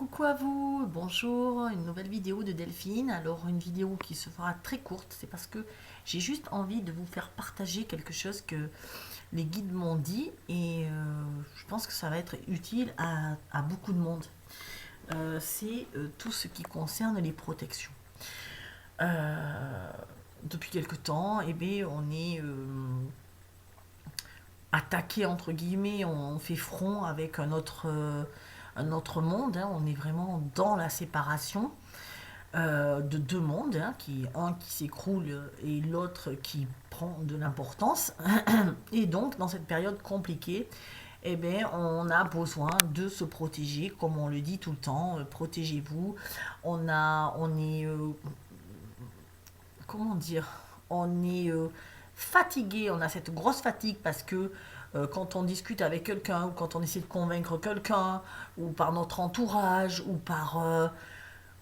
Coucou à vous, bonjour, une nouvelle vidéo de Delphine. Alors une vidéo qui se fera très courte, c'est parce que j'ai juste envie de vous faire partager quelque chose que les guides m'ont dit et je pense que ça va être utile à beaucoup de monde. C'est tout ce qui concerne les protections. Euh, Depuis quelque temps, eh bien, on est attaqué entre guillemets, on fait front avec un autre monde, hein. On est vraiment dans la séparation de deux mondes, hein, un qui s'écroule et l'autre qui prend de l'importance. Et donc, dans cette période compliquée, eh bien, on a besoin de se protéger, comme on le dit tout le temps, protégez-vous. On est, comment dire, on est fatigué, on a cette grosse fatigue parce que quand on discute avec quelqu'un ou quand on essaie de convaincre quelqu'un ou par notre entourage ou par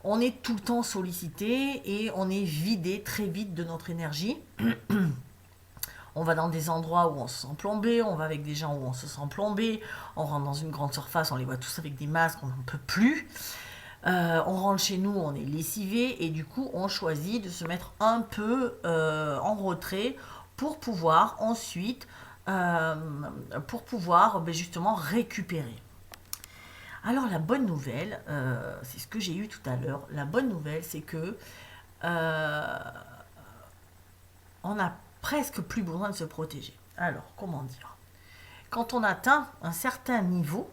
on est tout le temps sollicité et on est vidé très vite de notre énergie. On va dans des endroits où on se sent plombé, on va avec des gens où on se sent plombé, on rentre dans une grande surface, on les voit tous avec des masques, on n'en peut plus. On rentre chez nous, on est lessivé et du coup on choisit de se mettre un peu en retrait pour pouvoir ensuite, euh, justement récupérer. Alors la bonne nouvelle, c'est ce que j'ai eu tout à l'heure, la bonne nouvelle c'est que euh, on n'a presque plus besoin de se protéger. Alors comment dire? Quand on atteint un certain niveau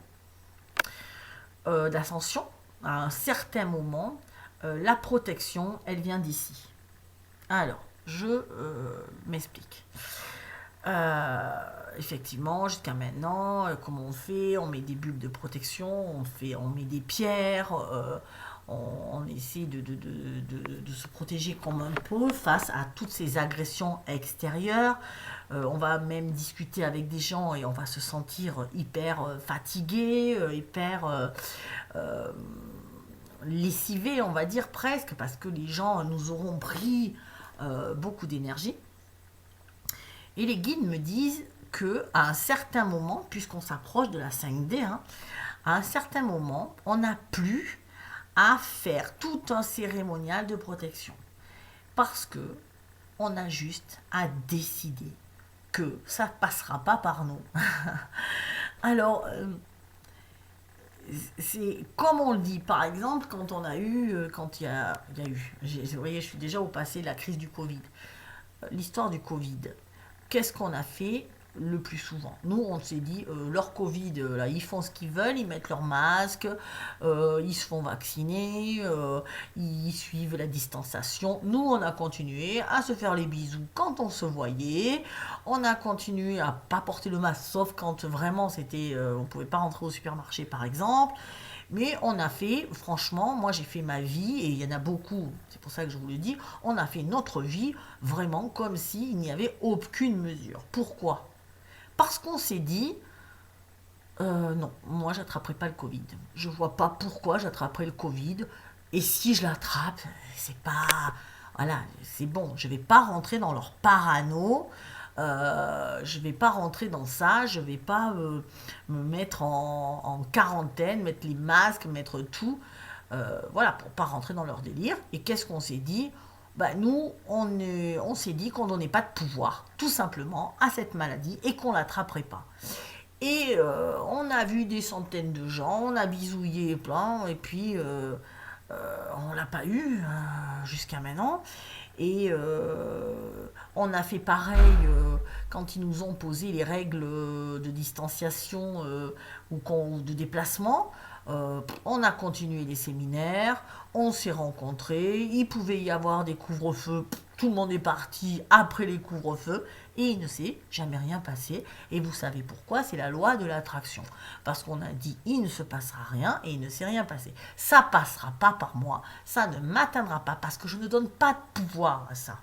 d'ascension, à un certain moment, la protection, elle vient d'ici. Alors, je m'explique. Effectivement, jusqu'à maintenant, comment on fait? On met des bulles de protection, on met des pierres, on essaie de se protéger comme un peu face à toutes ces agressions extérieures. On va même discuter avec des gens et on va se sentir hyper fatigué, hyper euh, lessivé, on va dire presque, parce que les gens nous auront pris beaucoup d'énergie. Et les guides me disent que à un certain moment, puisqu'on s'approche de la 5D, hein, à un certain moment, on n'a plus à faire tout un cérémonial de protection. Parce que on a juste à décider que ça ne passera pas par nous. Alors, c'est comme on le dit, par exemple, quand on a eu, quand il y a eu, vous voyez, je suis déjà au passé de la crise du Covid. L'histoire du Covid. Qu'est-ce qu'on a fait le plus souvent? Nous, on s'est dit, leur Covid, là, ils font ce qu'ils veulent, ils mettent leur masque, ils se font vacciner, ils suivent la distanciation. Nous, on a continué à se faire les bisous quand on se voyait. On a continué à pas porter le masque, sauf quand vraiment c'était, on pouvait pas rentrer au supermarché, par exemple. Mais on a fait, franchement, moi j'ai fait ma vie, et il y en a beaucoup, c'est pour ça que je vous le dis, on a fait notre vie vraiment comme s'il n'y avait aucune mesure. Pourquoi? Parce qu'on s'est dit, non, moi j'attraperai pas le Covid. Je vois pas pourquoi j'attraperai le Covid. Et si je l'attrape, c'est pas. Voilà, c'est bon, je vais pas rentrer dans leur parano. Je vais pas rentrer dans ça, je vais pas me mettre en quarantaine, mettre les masques, mettre tout, voilà, pour pas rentrer dans leur délire. Et qu'est-ce qu'on s'est dit? Bah, nous, on s'est dit qu'on donnait pas de pouvoir, tout simplement, à cette maladie et qu'on l'attraperait pas. Et on a vu des centaines de gens, on a bisouillé plein, et puis on l'a pas eu jusqu'à maintenant. Et on a fait pareil quand ils nous ont posé les règles de distanciation ou de déplacement. On a continué les séminaires, on s'est rencontrés, il pouvait y avoir des couvre-feux, tout le monde est parti après les couvre-feux et il ne s'est jamais rien passé. Et vous savez pourquoi? C'est la loi de l'attraction. Parce qu'on a dit il ne se passera rien et il ne s'est rien passé. Ça passera pas par moi, ça ne m'atteindra pas parce que je ne donne pas de pouvoir à ça.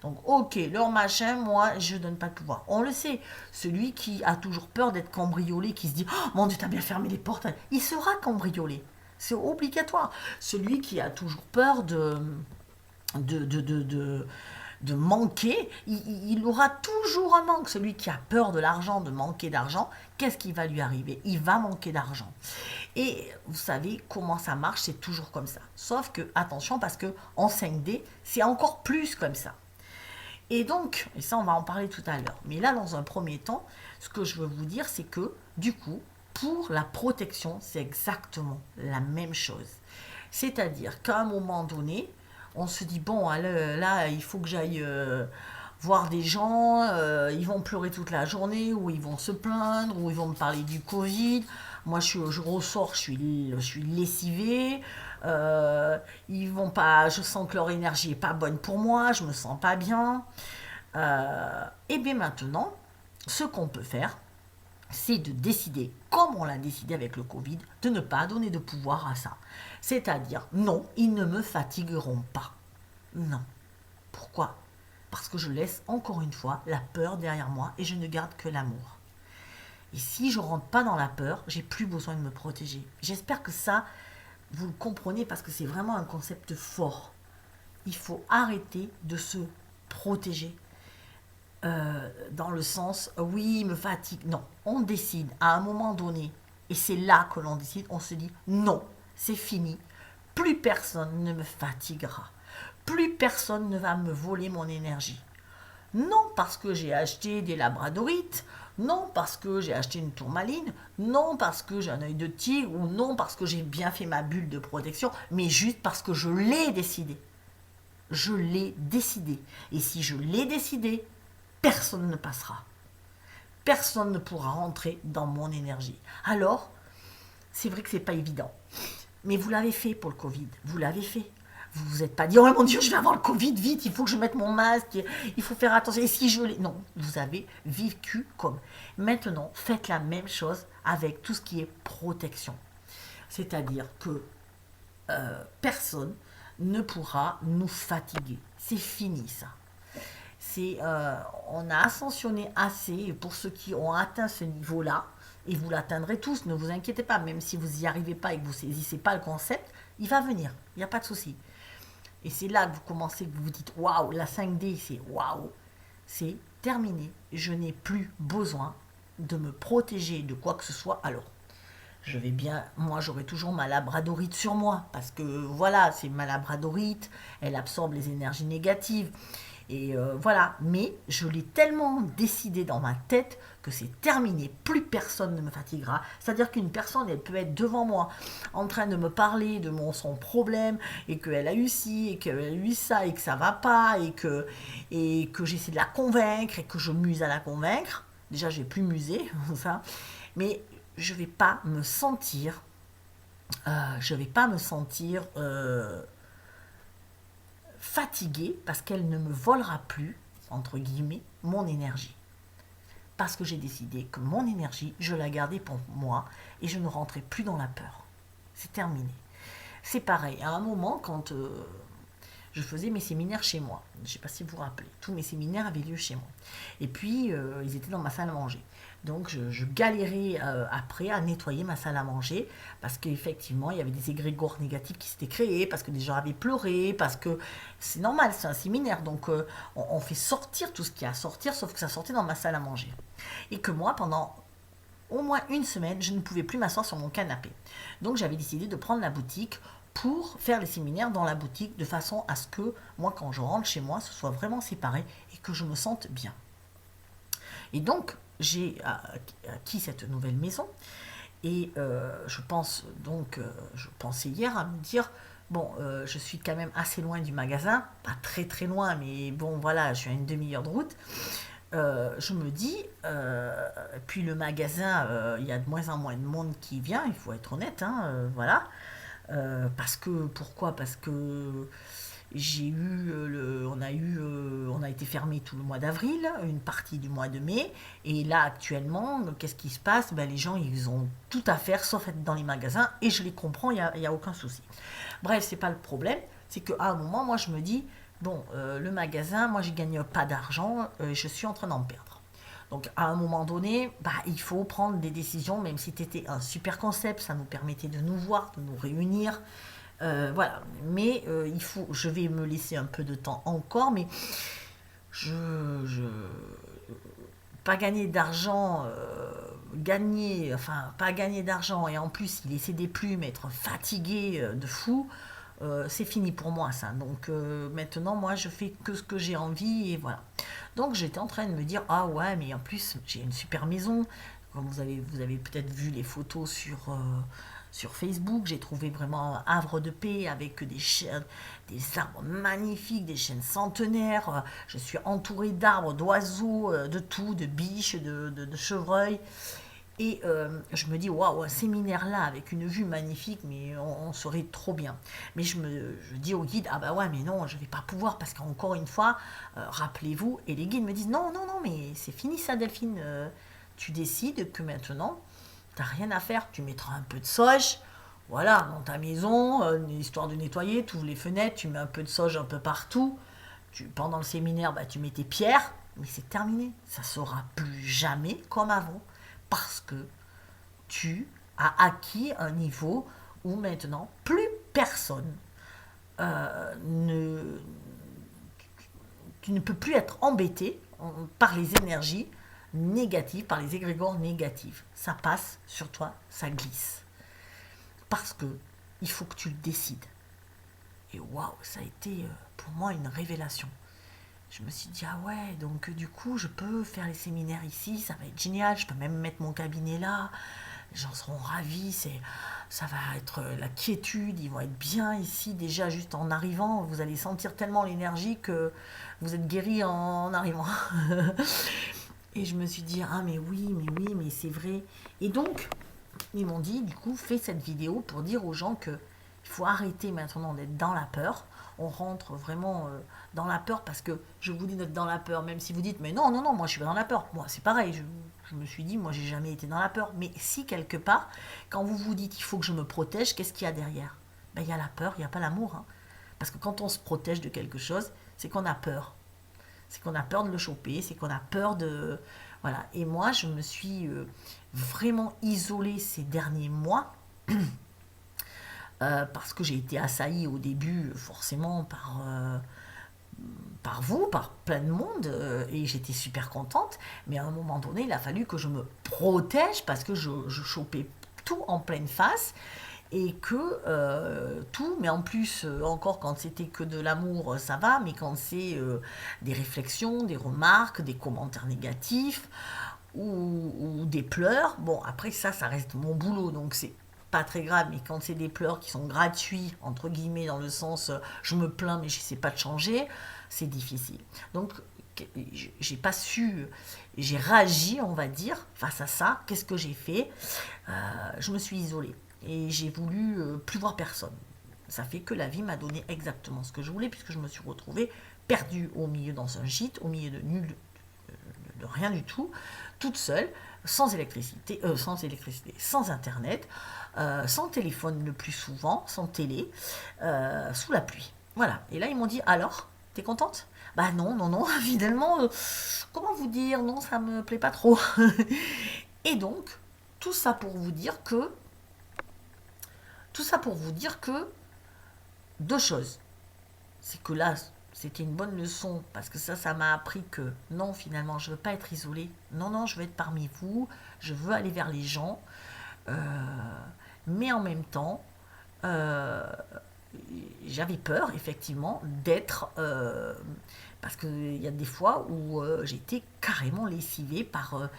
Donc, ok, leur machin, moi, je donne pas de pouvoir. On le sait, celui qui a toujours peur d'être cambriolé, qui se dit oh, mon Dieu, t'as bien fermé les portes, il sera cambriolé. C'est obligatoire. Celui qui a toujours peur de, de, de, de, de manquer, il aura toujours un manque. Celui qui a peur de l'argent, de manquer d'argent, qu'est-ce qui va lui arriver? Il va manquer d'argent. Et vous savez comment ça marche, c'est toujours comme ça. Sauf que, attention, parce que en 5D, c'est encore plus comme ça. Et donc, et ça on va en parler tout à l'heure, mais là dans un premier temps, ce que je veux vous dire, c'est que du coup, pour la protection, c'est exactement la même chose. C'est-à-dire qu'à un moment donné, on se dit, bon, là, il faut que j'aille voir des gens, ils vont pleurer toute la journée, ou ils vont se plaindre, ou ils vont me parler du Covid. Moi, je ressors, je suis lessivée. Ils vont pas, je sens que leur énergie est pas bonne pour moi, je me sens pas bien. Et bien maintenant, ce qu'on peut faire, c'est de décider, comme on l'a décidé avec le Covid, de ne pas donner de pouvoir à ça. C'est-à-dire, non, ils ne me fatigueront pas. Non. Pourquoi? Parce que je laisse encore une fois la peur derrière moi et je ne garde que l'amour. Et si je ne rentre pas dans la peur, j'ai plus besoin de me protéger. J'espère que ça, vous le comprenez parce que c'est vraiment un concept fort. Il faut arrêter de se protéger. Dans le sens, oui, il me fatigue. Non, on décide à un moment donné, et c'est là que l'on décide, on se dit non, c'est fini. Plus personne ne me fatiguera. Plus personne ne va me voler mon énergie. Non parce que j'ai acheté des labradorites, non parce que j'ai acheté une tourmaline, non parce que j'ai un œil de tigre, ou non parce que j'ai bien fait ma bulle de protection, mais juste parce que je l'ai décidé. Je l'ai décidé. Et si je l'ai décidé, personne ne passera. Personne ne pourra rentrer dans mon énergie. Alors, c'est vrai que c'est pas évident. Mais vous l'avez fait pour le Covid. Vous l'avez fait. Vous vous êtes pas dit, oh mon Dieu, je vais avoir le Covid, vite, il faut que je mette mon masque, il faut faire attention. Et si je l'ai... Non, vous avez vécu comme. Maintenant, faites la même chose avec tout ce qui est protection. C'est-à-dire que personne ne pourra nous fatiguer. C'est fini ça. On a ascensionné assez, et pour ceux qui ont atteint ce niveau-là, et vous l'atteindrez tous, ne vous inquiétez pas, même si vous n'y arrivez pas et que vous ne saisissez pas le concept, il va venir, il n'y a pas de souci. Et c'est là que vous commencez, que vous vous dites, waouh, la 5D, c'est waouh, c'est terminé, je n'ai plus besoin de me protéger de quoi que ce soit. Alors, je vais bien, moi j'aurai toujours ma labradorite sur moi, parce que voilà, c'est ma labradorite, elle absorbe les énergies négatives, et voilà, mais je l'ai tellement décidé dans ma tête que c'est terminé, plus personne ne me fatiguera. C'est-à-dire qu'une personne, elle peut être devant moi, en train de me parler de son problème, et qu'elle a eu ci, et qu'elle a eu ça, et que ça va pas, et que j'essaie de la convaincre, et que je muse à la convaincre. Déjà, je vais plus muser, ça, mais je vais pas me sentir, je vais pas me sentir fatiguée parce qu'elle ne me volera plus, entre guillemets, mon énergie. Parce que j'ai décidé que mon énergie, je la gardais pour moi et je ne rentrais plus dans la peur. C'est terminé. C'est pareil, à un moment, quand je faisais mes séminaires chez moi, je ne sais pas si vous vous rappelez, tous mes séminaires avaient lieu chez moi. Et puis, ils étaient dans ma salle à manger. Donc, je galérais après à nettoyer ma salle à manger parce qu'effectivement, il y avait des égrégores négatifs qui s'étaient créés, parce que des gens avaient pleuré, parce que c'est normal, c'est un séminaire. Donc, on fait sortir tout ce qu'il y a à sortir, sauf que ça sortait dans ma salle à manger. Et que moi, pendant au moins une semaine, je ne pouvais plus m'asseoir sur mon canapé. Donc, j'avais décidé de prendre la boutique pour faire les séminaires dans la boutique de façon à ce que moi, quand je rentre chez moi, ce soit vraiment séparé et que je me sente bien. Et donc, j'ai acquis cette nouvelle maison et je pensais hier à me dire, bon, je suis quand même assez loin du magasin, pas très très loin, mais bon, voilà, je suis à une demi-heure de route. Je me dis, puis le magasin, il y a de moins en moins de monde qui vient, il faut être honnête, hein, voilà. Pourquoi? Parce que on a été fermé tout le mois d'avril, une partie du mois de mai, et là actuellement, qu'est-ce qui se passe? Ben, les gens, ils ont tout à faire sauf être dans les magasins, et je les comprends, il y a aucun souci. Bref, c'est pas le problème, c'est qu'à un moment, moi je me dis, bon, le magasin, moi je gagne pas d'argent, je suis en train d'en perdre. Donc à un moment donné, bah, il faut prendre des décisions, même si c'était un super concept, ça nous permettait de nous voir, de nous réunir. Voilà, mais je vais me laisser un peu de temps encore, mais je pas gagner d'argent, pas gagner d'argent, et en plus il laisser des plumes, être fatigué de fou, c'est fini pour moi ça. Donc maintenant, moi, je fais que ce que j'ai envie, et voilà. Donc j'étais en train de me dire, ah ouais, mais en plus, j'ai une super maison. Comme vous avez peut-être vu les photos sur Facebook, j'ai trouvé vraiment un havre de paix avec des arbres magnifiques, des chênes centenaires. Je suis entourée d'arbres, d'oiseaux, de tout, de biches, de chevreuils. Et je me dis, waouh, un séminaire là avec une vue magnifique, mais on serait trop bien. Mais je dis au guide, ah bah ouais, mais non, je vais pas pouvoir parce qu'encore une fois, rappelez-vous, et les guides me disent, non, non, non, mais c'est fini ça, Delphine. Tu décides que maintenant, t'as rien à faire, tu mettras un peu de sauge, voilà, dans ta maison, histoire de nettoyer, tu ouvres les fenêtres, tu mets un peu de sauge un peu partout. Pendant le séminaire, bah, tu mets tes pierres, mais c'est terminé. Ça sera plus jamais comme avant parce que tu as acquis un niveau où maintenant plus personne ne, tu ne peux plus être embêté par les énergies négatives, par les égrégores négatifs. Ça passe sur toi, ça glisse. Parce que il faut que tu le décides. Et waouh, ça a été pour moi une révélation. Je me suis dit, ah ouais, donc du coup, je peux faire les séminaires ici, ça va être génial, je peux même mettre mon cabinet là, les gens seront ravis, ça va être la quiétude, ils vont être bien ici, déjà juste en arrivant, vous allez sentir tellement l'énergie que vous êtes guéri en arrivant. Et je me suis dit, ah mais oui, mais c'est vrai. Et donc, ils m'ont dit, du coup, fais cette vidéo pour dire aux gens que il faut arrêter maintenant d'être dans la peur. On rentre vraiment dans la peur parce que je vous dis d'être dans la peur, même si vous dites, mais non, non, non, moi je suis pas dans la peur. Moi, c'est pareil, je me suis dit, moi j'ai jamais été dans la peur. Mais si quelque part, quand vous vous dites, il faut que je me protège, qu'est-ce qu'il y a derrière? Ben, il y a la peur, il n'y a pas l'amour. Hein. Parce que quand on se protège de quelque chose, c'est qu'on a peur. C'est qu'on a peur de le choper, c'est qu'on a peur de... Voilà. Et moi, je me suis vraiment isolée ces derniers mois parce que j'ai été assaillie au début forcément par vous, par plein de monde, et j'étais super contente, mais à un moment donné, il a fallu que je me protège parce que je chopais tout en pleine face, et que tout, mais en plus, encore quand c'était que de l'amour, ça va, mais quand c'est des réflexions, des remarques, des commentaires négatifs, ou des pleurs, bon, après ça reste mon boulot, donc c'est pas très grave, mais quand c'est des pleurs qui sont gratuits, entre guillemets, dans le sens je me plains mais je sais pas de changer, c'est difficile. Donc j'ai pas su, j'ai réagi, on va dire, face à ça. Qu'est-ce que j'ai fait? Je me suis isolée et j'ai voulu plus voir personne. Ça fait que la vie m'a donné exactement ce que je voulais, puisque je me suis retrouvée perdue au milieu dans un gîte, au milieu de nul, de rien du tout, toute seule, sans internet, sans téléphone le plus souvent, sans télé, sous la pluie. Voilà. Et là, ils m'ont dit, alors, t'es contente? Bah non, non, non, finalement, comment vous dire, non, ça me plaît pas trop. Et donc, tout ça pour vous dire que, tout ça pour vous dire que, deux choses. C'est que là, c'était une bonne leçon parce que ça m'a appris que non, finalement, je veux pas être isolée. Non, non, je veux être parmi vous. Je veux aller vers les gens. Euh, mais en même temps, euh, j'avais peur, effectivement, d'être... parce qu'il y a des fois où j'ai été carrément lessivée par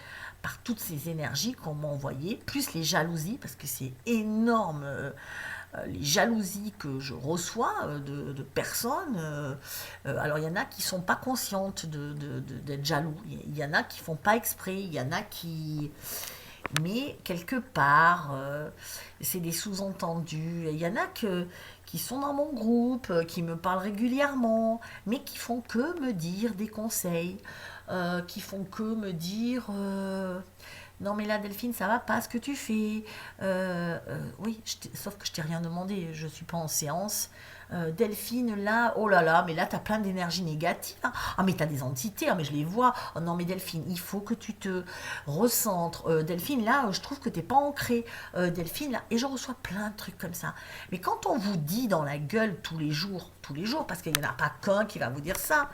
toutes ces énergies qu'on m'a envoyées, plus les jalousies, parce que c'est énorme, les jalousies que je reçois de personnes. Alors il y en a qui sont pas conscientes d'être jaloux, il y en a qui font pas exprès, il y en a qui... Mais quelque part, c'est des sous-entendus. Il y en a qui sont dans mon groupe, qui me parlent régulièrement, mais qui font que me dire des conseils, qui font que me dire non mais là Delphine ça va pas ce que tu fais. Oui, sauf que je t'ai rien demandé, je suis pas en séance. Delphine, là, oh là là, mais là, tu as plein d'énergie négative. Hein. Ah, mais tu as des entités, ah, mais je les vois. Oh non, mais Delphine, il faut que tu te recentres. Delphine, là, je trouve que tu n'es pas ancrée. Delphine, là, et je reçois plein de trucs comme ça. Mais quand on vous dit dans la gueule tous les jours, parce qu'il n'y en a pas qu'un qui va vous dire ça,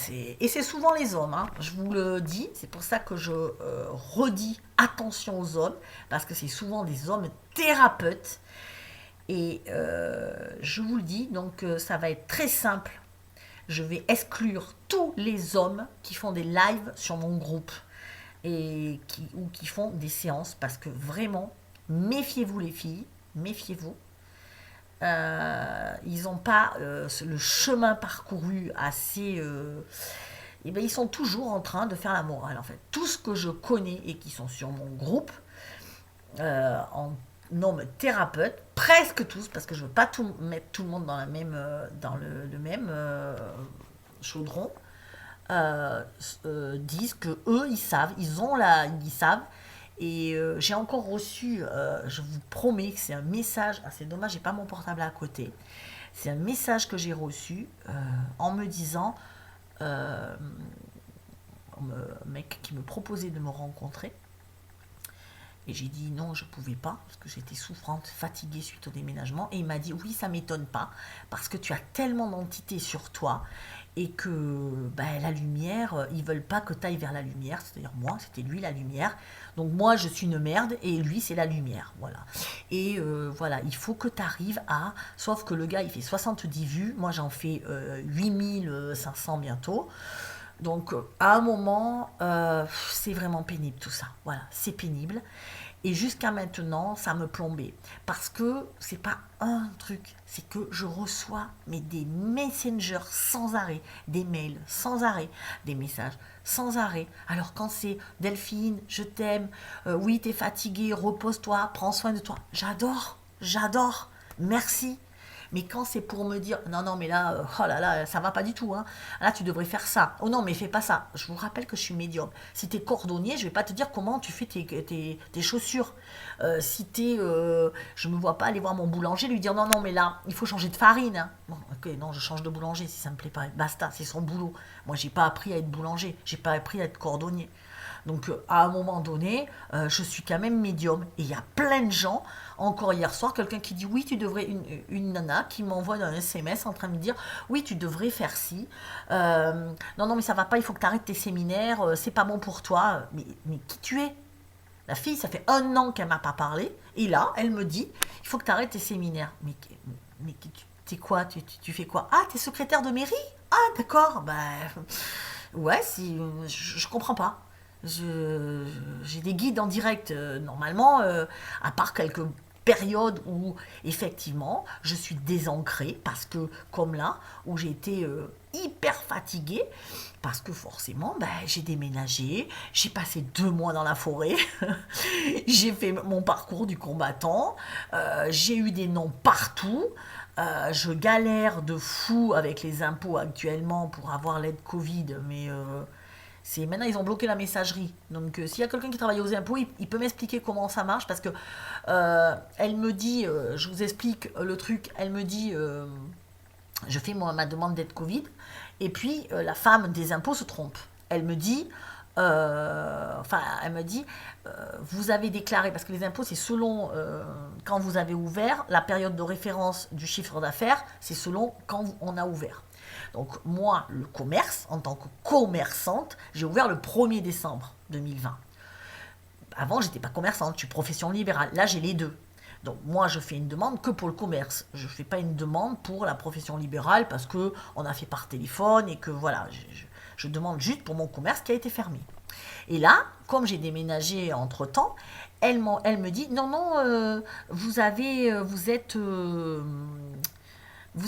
et c'est souvent les hommes, hein, je vous le dis, c'est pour ça que je redis attention aux hommes, parce que c'est souvent des hommes thérapeutes. Et je vous le dis, donc ça va être très simple. Je vais exclure tous les hommes qui font des lives sur mon groupe ou qui font des séances, parce que vraiment, méfiez-vous les filles, méfiez-vous. Ils n'ont pas le chemin parcouru assez. Et ben, ils sont toujours en train de faire la morale en fait. Tout ce que je connais et qui sont sur mon groupe, en hommes thérapeutes, presque tous, parce que je ne veux pas mettre tout le monde dans, dans le même chaudron, disent que eux ils savent, ils savent. Et j'ai encore reçu, je vous promets que c'est un message, ah, c'est dommage, j'ai pas mon portable à côté. C'est un message que j'ai reçu en me disant, un mec qui me proposait de me rencontrer. Et j'ai dit non, je ne pouvais pas, parce que j'étais souffrante, fatiguée suite au déménagement. Et il m'a dit oui, ça ne m'étonne pas, parce que tu as tellement d'entités sur toi, et que ben, la lumière, ils ne veulent pas que tu ailles vers la lumière, c'est-à-dire moi, c'était lui la lumière. Donc moi, je suis une merde, et lui, c'est la lumière, voilà. Et voilà, il faut que tu arrives à... Sauf que le gars, il fait 70 vues, moi j'en fais 8500 bientôt. Donc à un moment, c'est vraiment pénible tout ça. Voilà, c'est pénible. Et jusqu'à maintenant, ça me plombait. Parce que c'est pas un truc, c'est que je reçois mais des messengers sans arrêt, des mails sans arrêt, des messages sans arrêt. Alors quand c'est Delphine, je t'aime, oui t'es fatiguée, repose-toi, prends soin de toi. J'adore, merci. Mais quand c'est pour me dire non, non, mais là, oh là là, ça va pas du tout, hein. Là, tu devrais faire ça. Oh non, mais fais pas ça. Je vous rappelle que je suis médium. Si tu es cordonnier, je vais pas te dire comment tu fais tes chaussures. Si tu es. Je me vois pas aller voir mon boulanger, lui dire non, non, mais là, il faut changer de farine. Hein. Bon, ok, non, je change de boulanger si ça me plaît pas. Basta, c'est son boulot. Moi, j'ai pas appris à être boulanger. J'ai pas appris à être cordonnier. Donc à un moment donné, je suis quand même médium. Et il y a plein de gens, encore hier soir, quelqu'un qui dit oui, tu devrais, une nana qui m'envoie un SMS en train de me dire oui, tu devrais faire ci. Non, non, mais ça va pas, il faut que tu arrêtes tes séminaires, c'est pas bon pour toi. Mais qui tu es? La fille, ça fait 1 an qu'elle m'a pas parlé. Et là, elle me dit il faut que tu arrêtes tes séminaires. Mais t'es quoi, tu fais quoi? Ah, t'es secrétaire de mairie? Ah, d'accord, ouais, si, je comprends pas. J'ai des guides en direct normalement, à part quelques périodes où effectivement je suis désancrée, parce que comme là où j'ai été hyper fatiguée, parce que forcément j'ai déménagé, j'ai passé 2 mois dans la forêt, j'ai fait mon parcours du combattant, j'ai eu des noms partout. Je galère de fou avec les impôts actuellement pour avoir l'aide Covid, mais maintenant ils ont bloqué la messagerie. Donc s'il y a quelqu'un qui travaille aux impôts, il peut m'expliquer comment ça marche, parce que elle me dit, je vous explique le truc, elle me dit, je fais ma demande d'aide Covid, et puis la femme des impôts se trompe. Elle me dit, vous avez déclaré, parce que les impôts c'est selon quand vous avez ouvert, la période de référence du chiffre d'affaires, c'est selon quand on a ouvert. Donc moi, le commerce, en tant que commerçante, j'ai ouvert le 1er décembre 2020. Avant, j'étais pas commerçante, je suis profession libérale. Là, j'ai les deux. Donc moi, je fais une demande que pour le commerce. Je ne fais pas une demande pour la profession libérale, parce qu'on a fait par téléphone et que voilà, je demande juste pour mon commerce qui a été fermé. Et là, comme j'ai déménagé entre-temps, elle me dit non, non, vous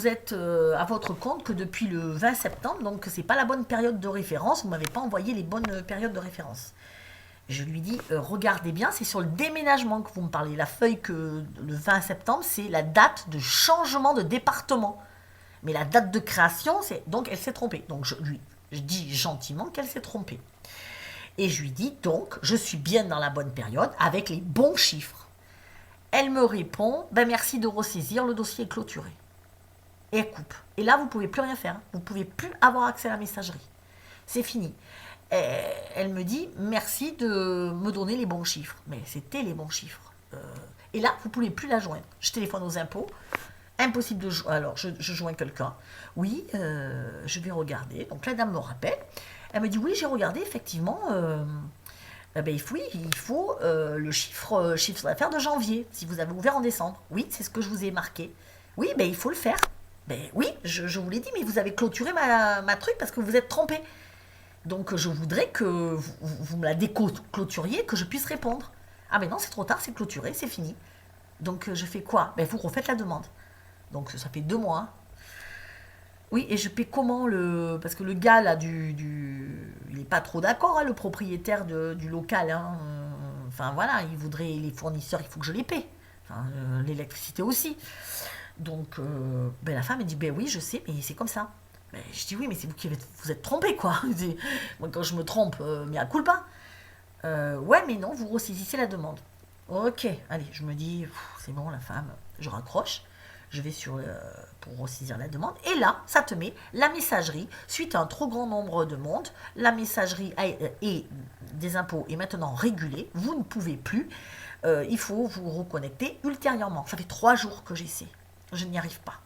êtes à votre compte que depuis le 20 septembre, donc c'est pas la bonne période de référence, vous m'avez pas envoyé les bonnes périodes de référence. Je lui dis, regardez bien, c'est sur le déménagement que vous me parlez. La feuille que le 20 septembre, c'est la date de changement de département. Mais la date de création, donc elle s'est trompée. Donc je dis gentiment qu'elle s'est trompée. Et je lui dis donc, je suis bien dans la bonne période avec les bons chiffres. Elle me répond, merci de ressaisir, le dossier est clôturé. et elle coupe. Et là, vous ne pouvez plus rien faire. Vous ne pouvez plus avoir accès à la messagerie. C'est fini. Et elle me dit merci de me donner les bons chiffres. Mais c'était les bons chiffres. Et là, vous ne pouvez plus la joindre. Je téléphone aux impôts. Impossible de joindre. Alors, je joins quelqu'un. Oui, je vais regarder. Donc, la dame me rappelle. Elle me dit oui, j'ai regardé, effectivement. Oui, il faut le chiffre d'affaires de janvier, si vous avez ouvert en décembre. Oui, c'est ce que je vous ai marqué. Oui, il faut le faire. Oui, je vous l'ai dit, mais vous avez clôturé ma truc parce que vous êtes trompé. Donc je voudrais que vous me la déclôturiez, que je puisse répondre. Ah non, c'est trop tard, c'est clôturé, c'est fini. Donc je fais quoi? Vous refaites la demande. Donc ça fait 2 mois. Hein. Oui, et je paie comment parce que le gars là il n'est pas trop d'accord, hein, le propriétaire du local. Hein. Enfin voilà, il voudrait les fournisseurs, il faut que je les paie. Enfin, l'électricité aussi. Donc la femme elle dit oui, je sais, mais c'est comme ça. Je dis oui, mais c'est vous êtes trompé quoi. Moi quand je me trompe, mais à culpa. Ouais, mais non, vous ressaisissez la demande. Ok, allez, je me dis c'est bon la femme, je raccroche. Je vais pour ressaisir la demande. Et là, ça te met la messagerie. Suite à un trop grand nombre de monde, la messagerie et des impôts est maintenant régulée. Vous ne pouvez plus. Il faut vous reconnecter ultérieurement. Ça fait 3 jours que j'essaie. Je n'y arrive pas.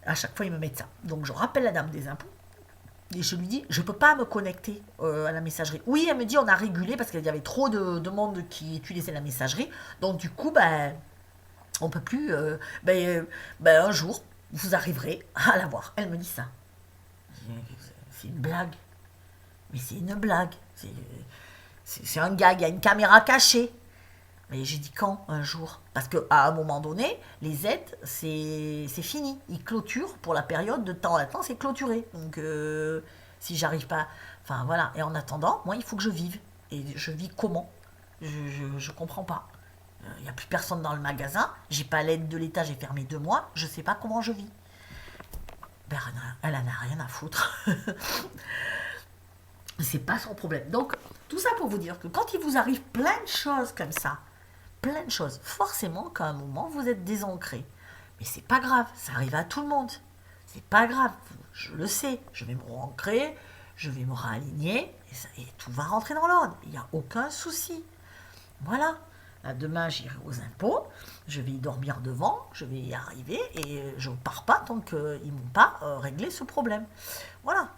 À chaque fois, ils me mettent ça. Donc, je rappelle la dame des impôts. Et je lui dis, je ne peux pas me connecter à la messagerie. Oui, elle me dit, on a régulé parce qu'il y avait trop de monde qui utilisait la messagerie. Donc, du coup, on peut plus. Un jour, vous arriverez à la voir. Elle me dit ça. C'est une blague. Mais c'est une blague. C'est un gag. Il y a une caméra cachée. Mais j'ai dit quand un jour? Parce qu'à un moment donné, les aides, c'est fini. Ils clôturent pour la période de temps à temps, c'est clôturé. Donc, si j'arrive pas. Enfin, voilà. Et en attendant, moi, il faut que je vive. Et je vis comment? Je comprends pas. Il n'y a plus personne dans le magasin, j'ai pas l'aide de l'État, j'ai fermé 2 mois, je sais pas comment je vis. Elle en a rien à foutre. C'est pas son problème. Donc, tout ça pour vous dire que quand il vous arrive plein de choses comme ça, plein de choses, forcément qu'à un moment vous êtes désancré. Mais c'est pas grave, ça arrive à tout le monde. C'est pas grave, je le sais, je vais me re-ancrer, je vais me réaligner et tout va rentrer dans l'ordre. Il n'y a aucun souci. Voilà. Demain, j'irai aux impôts, je vais y dormir devant, je vais y arriver et je ne pars pas tant qu'ils ne m'ont pas réglé ce problème. Voilà.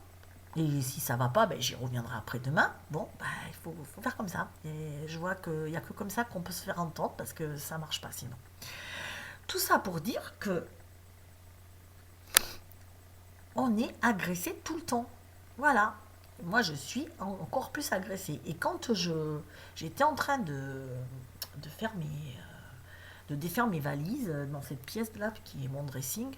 Et si ça ne va pas, j'y reviendrai après-demain. Bon, il faut faire comme ça. Et je vois qu'il n'y a que comme ça qu'on peut se faire entendre parce que ça ne marche pas sinon. Tout ça pour dire que on est agressé tout le temps. Voilà. Moi, je suis encore plus agressée. Et quand j'étais en train de défaire mes valises dans cette pièce là qui est mon dressing,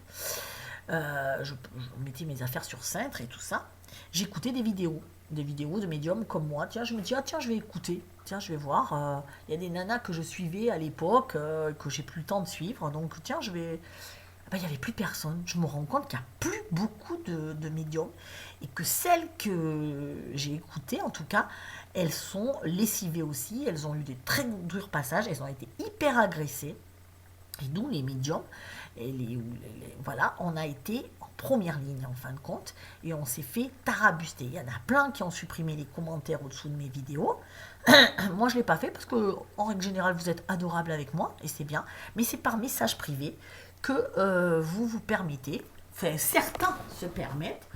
je mettais mes affaires sur cintre et tout ça, j'écoutais des vidéos de médiums comme moi. Tiens, je me dis tiens, je vais écouter, tiens, je vais voir, il y a des nanas que je suivais à l'époque que j'ai plus le temps de suivre, donc tiens, je vais. Il n'y avait plus personne. Je me rends compte qu'il n'y a plus beaucoup de médiums et que celles que j'ai écoutées, en tout cas, elles sont lessivées aussi. Elles ont eu des très durs passages. Elles ont été hyper agressées. Et nous, les médiums, voilà, on a été en première ligne en fin de compte et on s'est fait tarabuster. Il y en a plein qui ont supprimé les commentaires au-dessous de mes vidéos. Moi, je ne l'ai pas fait parce que, en règle générale, vous êtes adorables avec moi et c'est bien. Mais c'est par message privé que vous permettez, enfin certains se permettent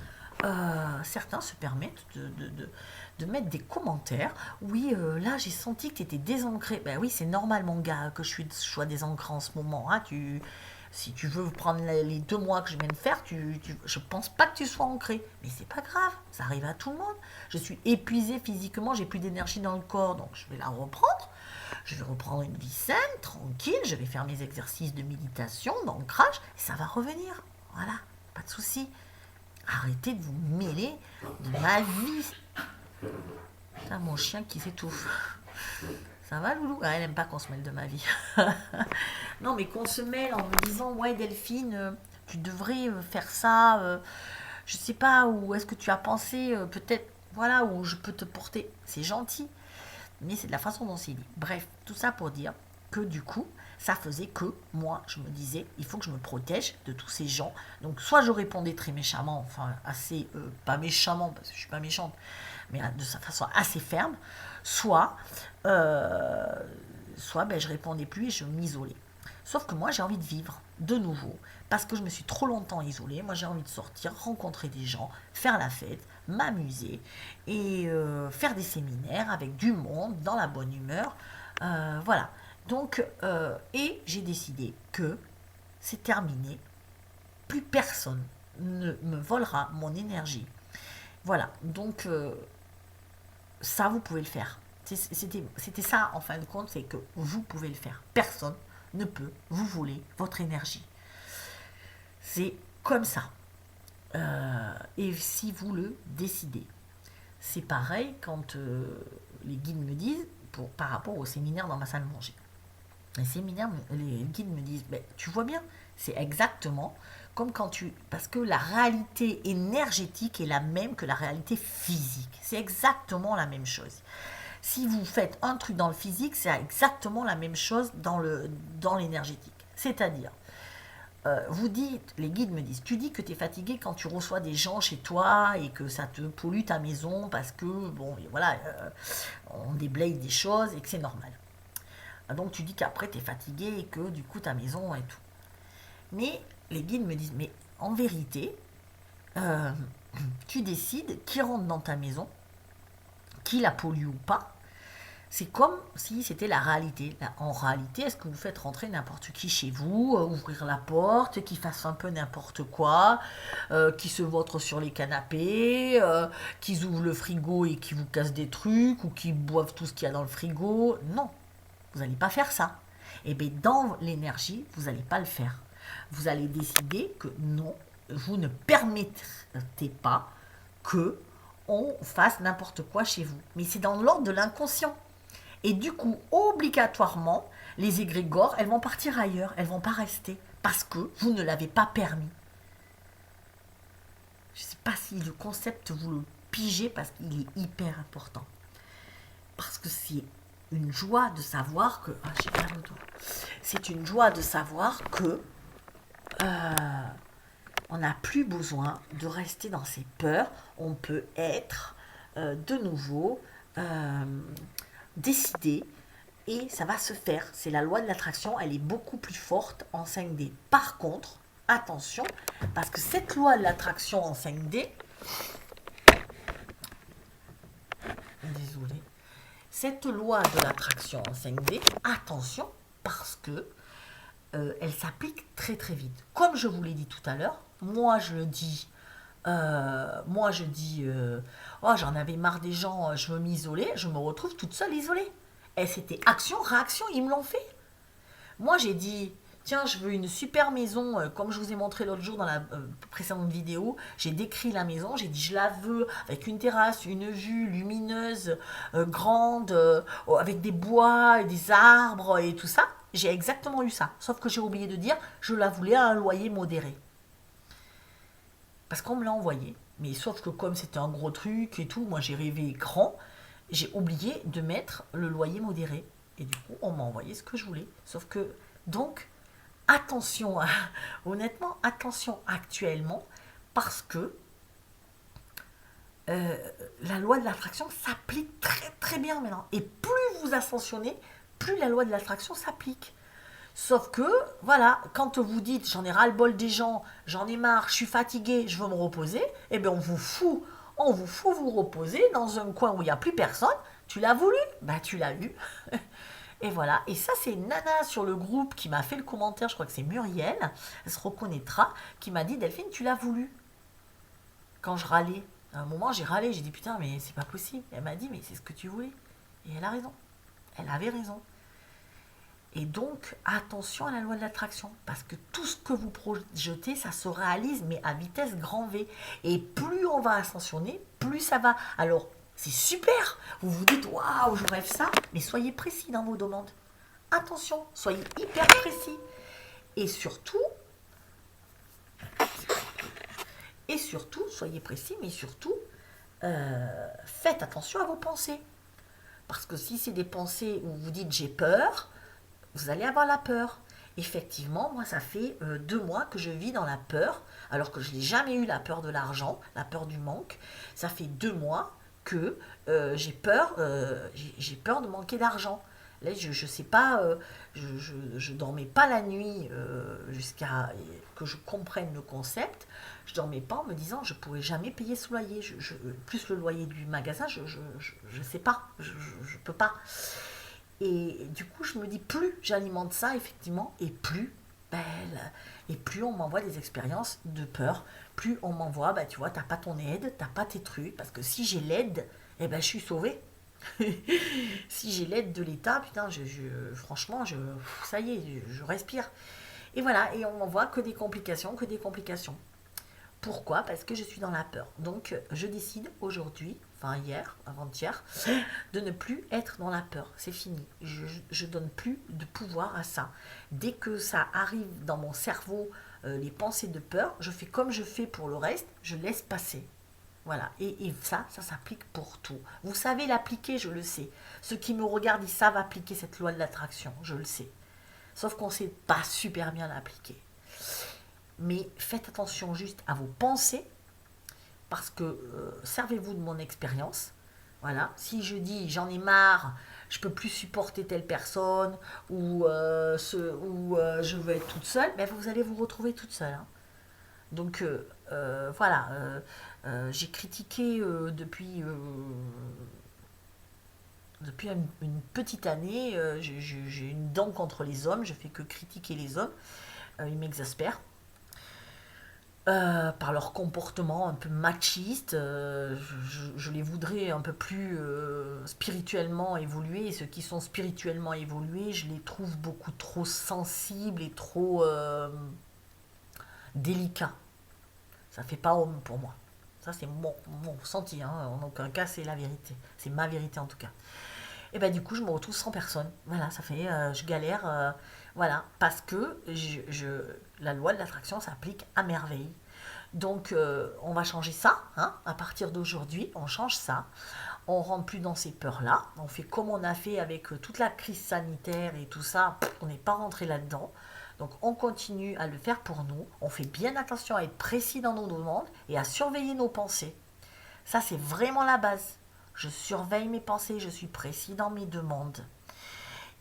de mettre des commentaires. Oui, là j'ai senti que tu étais désancré. Oui, c'est normal mon gars que je sois désancré en ce moment. Hein. Si tu veux prendre les 2 mois que je viens de faire, je pense pas que tu sois ancré. Mais c'est pas grave, ça arrive à tout le monde. Je suis épuisée physiquement, j'ai plus d'énergie dans le corps, donc je vais la reprendre. Je vais reprendre une vie saine, tranquille, je vais faire mes exercices de méditation, d'ancrage, et ça va revenir. Voilà, pas de souci. Arrêtez de vous mêler de ma vie. Putain, mon chien qui s'étouffe. Ça va, Loulou? Elle n'aime pas qu'on se mêle de ma vie. Non, mais qu'on se mêle en me disant, ouais, Delphine, tu devrais faire ça. Je sais pas, où est-ce que tu as pensé, peut-être, voilà, où je peux te porter. C'est gentil. Mais c'est de la façon dont c'est dit. Bref, tout ça pour dire que du coup, ça faisait que moi, je me disais, il faut que je me protège de tous ces gens. Donc, soit je répondais très méchamment, enfin, assez, pas méchamment, parce que je suis pas méchante, mais de sa façon assez ferme, soit, euh, soit ben, je répondais plus et je m'isolais. Sauf que moi, j'ai envie de vivre de nouveau, parce que je me suis trop longtemps isolée. Moi, j'ai envie de sortir, rencontrer des gens, faire la fête, m'amuser et faire des séminaires avec du monde, dans la bonne humeur. Voilà. Donc, et j'ai décidé que c'est terminé. Plus personne ne me volera mon énergie. Voilà. Donc, ça, vous pouvez le faire. C'était ça, en fin de compte, c'est que vous pouvez le faire. Personne ne peut vous voler votre énergie. C'est comme ça. Et si vous le décidez. C'est pareil quand les guides me disent, par rapport au séminaire dans ma salle de manger. Les guides me disent, ben, tu vois bien, c'est exactement comme quand tu... Parce que la réalité énergétique est la même que la réalité physique. C'est exactement la même chose. Si vous faites un truc dans le physique, c'est exactement la même chose dans l'énergétique. C'est-à-dire, vous dites, les guides me disent, tu dis que tu es fatigué quand tu reçois des gens chez toi et que ça te pollue ta maison parce que, bon, voilà, on déblaye des choses et que c'est normal. Donc tu dis qu'après tu es fatigué et que du coup ta maison et tout. Mais les guides me disent, mais en vérité, euh, tu décides qui rentre dans ta maison, qui la pollue ou pas. C'est comme si c'était la réalité. En réalité, est-ce que vous faites rentrer n'importe qui chez vous, ouvrir la porte, qui fasse un peu n'importe quoi, qui se vautre sur les canapés, qui ouvrent le frigo et qui vous cassent des trucs, ou qui boivent tout ce qu'il y a dans le frigo? Non, vous n'allez pas faire ça. Et bien dans l'énergie, vous n'allez pas le faire. Vous allez décider que non, vous ne permettez pas que on fasse n'importe quoi chez vous. Mais c'est dans l'ordre de l'inconscient. Et du coup, obligatoirement, les égrégores, elles vont partir ailleurs, elles vont pas rester, parce que vous ne l'avez pas permis. Je ne sais pas si le concept, vous le pigez, parce qu'il est hyper important. Parce que c'est une joie de savoir que... Ah, j'ai mal au dos. C'est une joie de savoir que on n'a plus besoin de rester dans ses peurs. On peut être de nouveau... décider et ça va se faire. C'est la loi de l'attraction, elle est beaucoup plus forte en 5D. Par contre, attention, parce que cette loi de l'attraction en 5D, désolé, cette loi de l'attraction en 5D, attention, parce que elle s'applique très très vite. Comme je vous l'ai dit tout à l'heure, moi je dis, oh j'en avais marre des gens, je veux m'isoler, je me retrouve toute seule isolée. Et c'était action, réaction, ils me l'ont fait. Moi j'ai dit, tiens je veux une super maison, comme je vous ai montré l'autre jour dans la précédente vidéo, j'ai décrit la maison, j'ai dit je la veux avec une terrasse, une vue lumineuse, grande, avec des bois et des arbres et tout ça. J'ai exactement eu ça, sauf que j'ai oublié de dire, je la voulais à un loyer modéré. Parce qu'on me l'a envoyé. Mais sauf que comme c'était un gros truc et tout, moi j'ai rêvé grand, j'ai oublié de mettre le loyer modéré. Et du coup, on m'a envoyé ce que je voulais. Sauf que, donc, attention, honnêtement, attention actuellement, parce que la loi de l'attraction s'applique très très bien maintenant. Et plus vous ascensionnez, plus la loi de l'attraction s'applique. Sauf que, voilà, quand vous dites j'en ai ras-le-bol des gens, j'en ai marre, je suis fatigué, je veux me reposer, eh bien on vous fout vous reposer dans un coin où il n'y a plus personne. Tu l'as voulu? Bah tu l'as eu. Et voilà, et ça c'est Nana sur le groupe qui m'a fait le commentaire, je crois que c'est Muriel, elle se reconnaîtra, qui m'a dit Delphine, tu l'as voulu. Quand je râlais, à un moment j'ai râlé, j'ai dit putain mais c'est pas possible. Elle m'a dit mais c'est ce que tu voulais. Et elle a raison. Elle avait raison. Et donc, attention à la loi de l'attraction, parce que tout ce que vous projetez, ça se réalise, mais à vitesse grand V. Et plus on va ascensionner, plus ça va. Alors, c'est super. Vous vous dites, waouh, je rêve ça, mais soyez précis dans vos demandes. Attention, soyez hyper précis. Et surtout, soyez précis, mais surtout, faites attention à vos pensées. Parce que si c'est des pensées où vous dites j'ai peur, vous allez avoir la peur. Effectivement, moi, ça fait 2 mois que je vis dans la peur, alors que je n'ai jamais eu la peur de l'argent, la peur du manque. Ça fait 2 mois que j'ai peur de manquer d'argent. Là, je sais pas, je dormais pas la nuit jusqu'à que je comprenne le concept. Je dormais pas en me disant je pourrais jamais payer ce loyer. Plus le loyer du magasin, je sais pas, je peux pas. Et du coup, je me dis, plus j'alimente ça, effectivement, et plus, ben, et plus on m'envoie des expériences de peur, plus on m'envoie, ben, tu vois, t'as pas ton aide, t'as pas tes trucs, parce que si j'ai l'aide, eh ben, je suis sauvée. Si j'ai l'aide de l'État, putain, franchement, ça y est, je respire. Et voilà, et on m'envoie que des complications, que des complications. Pourquoi? Parce que je suis dans la peur. Donc, je décide aujourd'hui, enfin hier, avant-hier, de ne plus être dans la peur. C'est fini. Je donne plus de pouvoir à ça. Dès que ça arrive dans mon cerveau, les pensées de peur, je fais comme je fais pour le reste, je laisse passer. Voilà. Et ça s'applique pour tout. Vous savez l'appliquer, je le sais. Ceux qui me regardent, ils savent appliquer cette loi de l'attraction, je le sais. Sauf qu'on ne sait pas super bien l'appliquer. Mais faites attention juste à vos pensées, parce que servez-vous de mon expérience. Voilà, si je dis j'en ai marre, je peux plus supporter telle personne, ou je veux être toute seule, ben vous allez vous retrouver toute seule, hein. Donc voilà, j'ai critiqué depuis une petite année, j'ai une dent contre les hommes, je fais que critiquer les hommes, ils m'exaspèrent. Par leur comportement un peu machiste, je les voudrais un peu plus spirituellement évolués, et ceux qui sont spirituellement évolués, je les trouve beaucoup trop sensibles et trop délicats. Ça fait pas homme pour moi. Ça, c'est mon ressenti, hein. En aucun cas, c'est la vérité. C'est ma vérité en tout cas. Et ben du coup, je me retrouve sans personne. Voilà, ça fait, je galère, voilà, parce que la loi de l'attraction s'applique à merveille. Donc, on va changer ça, hein, à partir d'aujourd'hui, on change ça. On rentre plus dans ces peurs-là. On fait comme on a fait avec toute la crise sanitaire et tout ça. On n'est pas rentré là-dedans. Donc, on continue à le faire pour nous. On fait bien attention à être précis dans nos demandes et à surveiller nos pensées. Ça, c'est vraiment la base. Je surveille mes pensées, je suis précis dans mes demandes.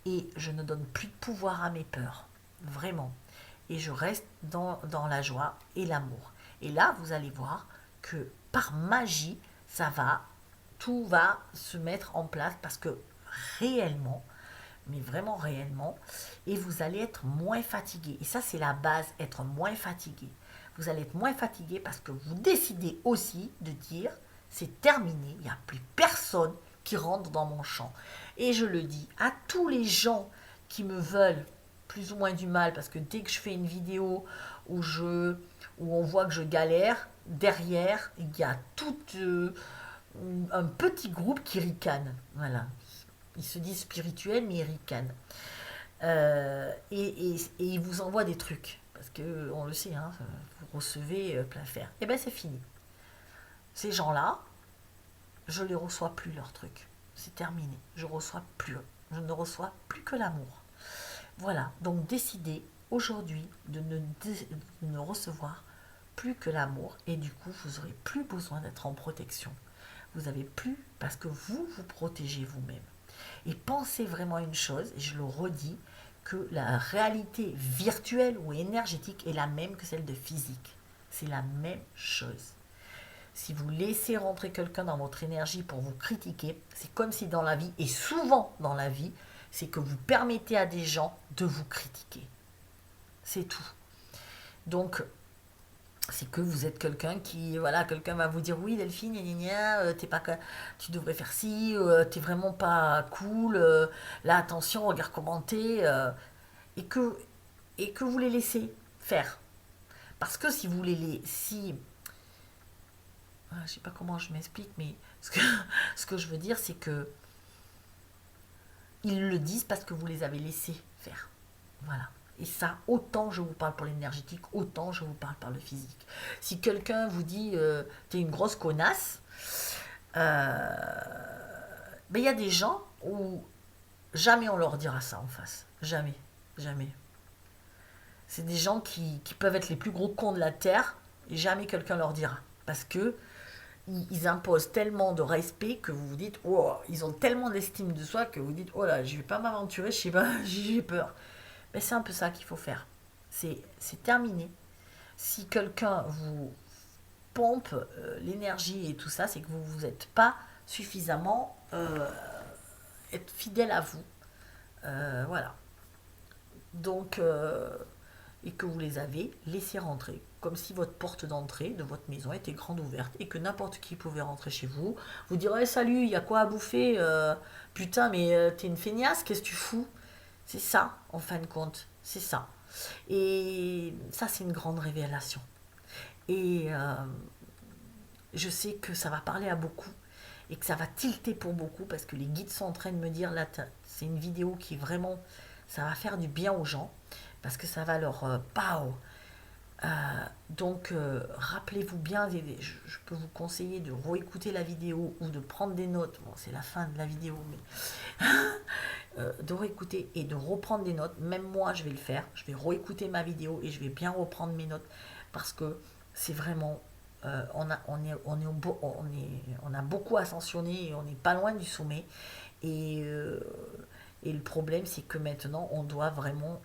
Et je ne donne plus de pouvoir à mes peurs. Vraiment. Et je reste dans la joie et l'amour. Et là, vous allez voir que par magie, tout va se mettre en place, parce que réellement, mais vraiment réellement, et vous allez être moins fatigué. Et ça, c'est la base, être moins fatigué. Vous allez être moins fatigué parce que vous décidez aussi de dire, c'est terminé, il n'y a plus personne qui rentre dans mon champ. Et je le dis à tous les gens qui me veulent plus ou moins du mal, parce que dès que je fais une vidéo où on voit que je galère, derrière, il y a tout un petit groupe qui ricane. Voilà. Ils se disent spirituels, mais ils ricanent. Et ils vous envoient des trucs. Parce que, on le sait, hein, vous recevez plein fer. Et bien, c'est fini. Ces gens-là, je ne les reçois plus, leurs trucs. C'est terminé. Je ne reçois plus que l'amour. Voilà. Donc, décidez aujourd'hui de ne recevoir plus que l'amour, et du coup vous n'aurez plus besoin d'être en protection. Vous avez plus, parce que vous protégez vous-même. Et pensez vraiment à une chose, et je le redis, que la réalité virtuelle ou énergétique est la même que celle de physique. C'est la même chose. Si vous laissez rentrer quelqu'un dans votre énergie pour vous critiquer, c'est comme si dans la vie, et souvent dans la vie, c'est que vous permettez à des gens de vous critiquer. C'est tout. Donc, c'est que vous êtes quelqu'un va vous dire oui Delphine, t'es pas, tu devrais faire ci, t'es vraiment pas cool, là attention, regarde comment t'es, et que vous les laissez faire. Parce que si vous je sais pas comment je m'explique, mais ce que je veux dire, c'est que ils le disent parce que vous les avez laissés faire. Voilà. Et ça, autant je vous parle pour l'énergétique, autant je vous parle par le physique. Si quelqu'un vous dit t'es une grosse connasse, il y a des gens où jamais on leur dira ça en face. Jamais, jamais. C'est des gens qui peuvent être les plus gros cons de la Terre, et jamais quelqu'un leur dira. Parce que ils imposent tellement de respect que vous vous dites, oh, ils ont tellement d'estime de soi que vous dites, oh là, je vais pas m'aventurer, je sais pas, j'ai peur. Mais c'est un peu ça qu'il faut faire. C'est terminé. Si quelqu'un vous pompe l'énergie et tout ça, c'est que vous vous êtes pas suffisamment être fidèle à vous. Voilà. Donc, et que vous les avez laissés rentrer, comme si votre porte d'entrée de votre maison était grande ouverte et que n'importe qui pouvait rentrer chez vous, vous dire hey, salut, il y a quoi à bouffer putain, mais t'es une feignasse, qu'est-ce que tu fous? C'est ça, en fin de compte, c'est ça. Et ça, c'est une grande révélation. Et je sais que ça va parler à beaucoup et que ça va tilter pour beaucoup parce que les guides sont en train de me dire là, c'est une vidéo qui vraiment, ça va faire du bien aux gens parce que ça va leur pow. Donc rappelez-vous bien, je peux vous conseiller de réécouter la vidéo ou de prendre des notes. Bon, c'est la fin de la vidéo, mais de réécouter et de reprendre des notes. Même moi, je vais le faire. Je vais réécouter ma vidéo et je vais bien reprendre mes notes parce que c'est vraiment on a beaucoup ascensionné et on n'est pas loin du sommet. Et, euh, et le problème, c'est que maintenant, on doit vraiment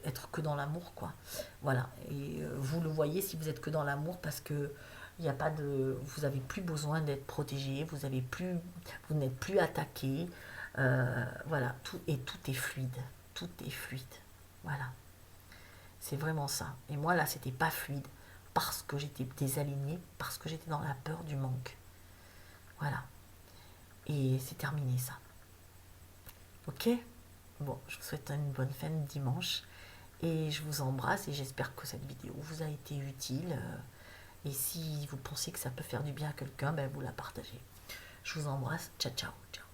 être que dans l'amour, quoi. Voilà. Et vous le voyez si vous êtes que dans l'amour, parce que il y a pas de, vous avez plus besoin d'être protégé, vous n'êtes plus attaqué. Voilà, tout est fluide, tout est fluide. Voilà, c'est vraiment ça. Et moi là, c'était pas fluide parce que j'étais désalignée, parce que j'étais dans la peur du manque. Voilà. Et c'est terminé ça. Ok. Bon, je vous souhaite une bonne fin de dimanche et je vous embrasse et j'espère que cette vidéo vous a été utile. Et si vous pensez que ça peut faire du bien à quelqu'un, ben vous la partagez. Je vous embrasse. Ciao, ciao. Ciao.